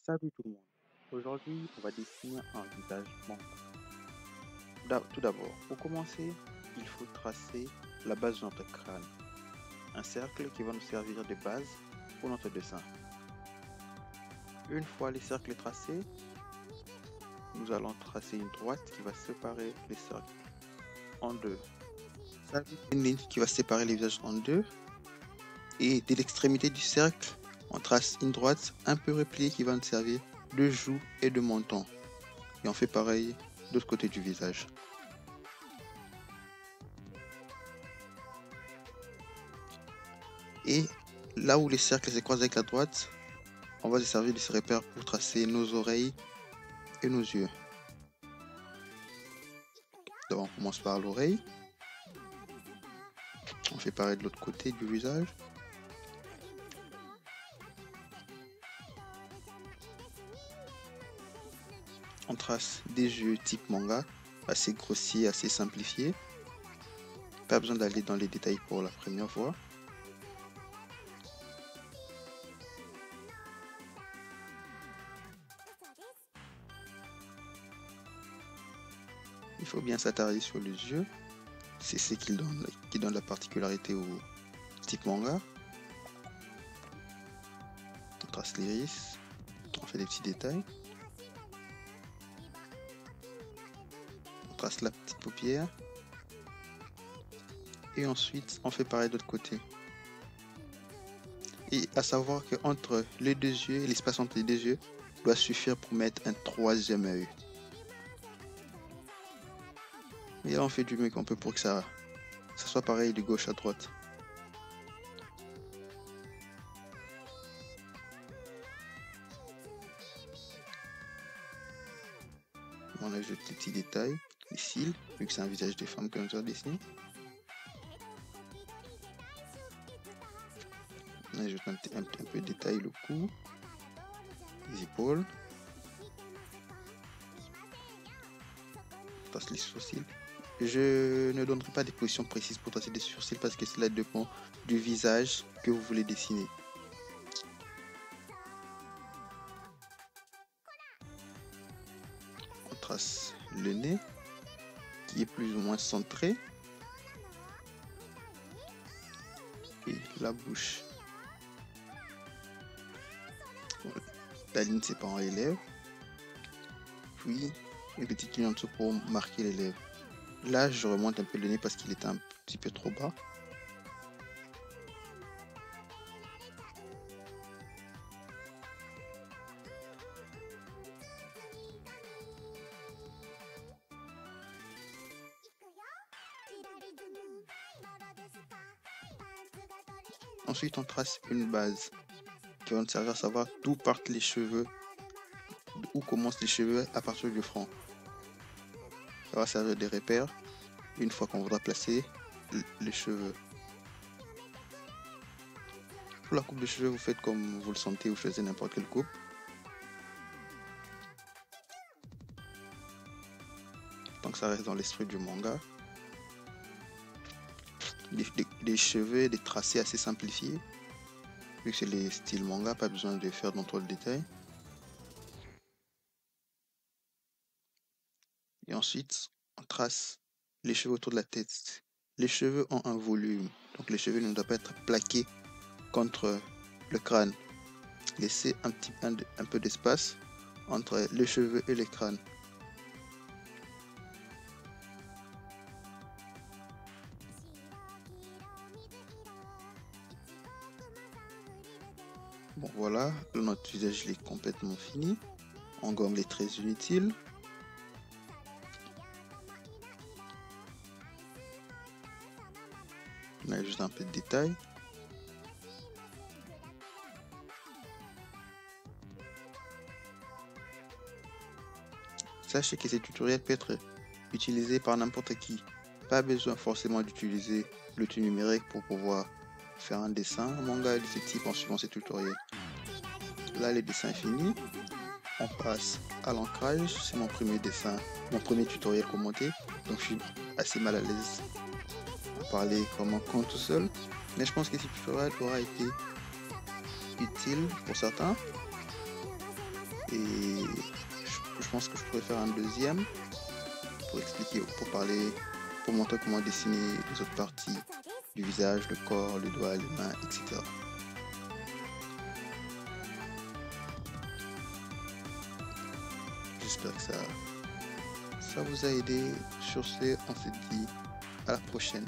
Salut tout le monde. Aujourd'hui, on va dessiner un visage manga. Tout d'abord, pour commencer, il faut tracer la base de notre crâne. Un cercle qui va nous servir de base pour notre dessin. Une fois les cercles tracés, nous allons tracer une droite qui va séparer les cercles en deux. Ça va être une ligne qui va séparer les visages en deux. Et de l'extrémité du cercle, on trace une droite un peu repliée qui va nous servir de joue et de menton. Et on fait pareil de l'autre côté du visage. Et là où les cercles se croisent avec la droite, on va se servir de ce repère pour tracer nos oreilles et nos yeux. Donc on commence par l'oreille. On fait pareil de l'autre côté du visage. On trace des yeux type manga, assez grossiers, assez simplifiés. Pas besoin d'aller dans les détails pour la première fois. Il faut bien s'attarder sur les yeux. C'est ce qui donne la particularité au type manga. On trace l'iris. On fait des petits détails. On trace la petite paupière. Et ensuite, on fait pareil de l'autre côté. Et à savoir que entre les deux yeux, l'espace entre les deux yeux doit suffire pour mettre un troisième œil. Et là, on fait du mieux qu'on peut pour que ça soit pareil de gauche à droite. On ajoute les petits détails, les cils, vu que c'est un visage de femme que nous avons dessiné. On ajoute un peu de détail, le cou, les épaules. On trace les sourcils. Je ne donnerai pas des positions précises pour tracer des sourcils parce que cela dépend du visage que vous voulez dessiner. On trace le nez qui est plus ou moins centré et la bouche. La ligne séparant les lèvres, puis une petite ligne en dessous pour marquer les lèvres. Là, je remonte un peu le nez parce qu'il est un petit peu trop bas. Ensuite, on trace une base qui va nous servir à savoir d'où partent les cheveux, où commencent les cheveux à partir du front. Ça va servir de repère une fois qu'on voudra placer les cheveux. Pour la coupe de cheveux, vous faites comme vous le sentez, vous choisissez n'importe quelle coupe. Tant que ça reste dans l'esprit du manga. Des cheveux, des tracés assez simplifiés. Vu que c'est les styles manga, pas besoin de faire dans trop de détails. Et ensuite, on trace les cheveux autour de la tête. Les cheveux ont un volume, donc les cheveux ne doivent pas être plaqués contre le crâne. Laissez un peu d'espace entre les cheveux et le crâne. Bon voilà, notre visage est complètement fini. On gomme les traits inutiles. On a juste un peu de détails. Sachez que ce tutoriel peut être utilisé par n'importe qui. Pas besoin forcément d'utiliser l'outil numérique pour pouvoir faire un dessin, un manga de ce type en suivant ce tutoriel. Là, le dessin est fini. On passe à l'ancrage. C'est mon premier dessin, mon premier tutoriel commenté. Donc je suis assez mal à l'aise à parler comme un con tout seul. Mais je pense que ce tutoriel aura été utile pour certains. pense que je pourrais faire un deuxième pour expliquer, pour montrer comment dessiner les autres parties du visage, le corps, les doigts, les mains, etc. J'espère que ça vous a aidé. Sur ce, on se dit à la prochaine.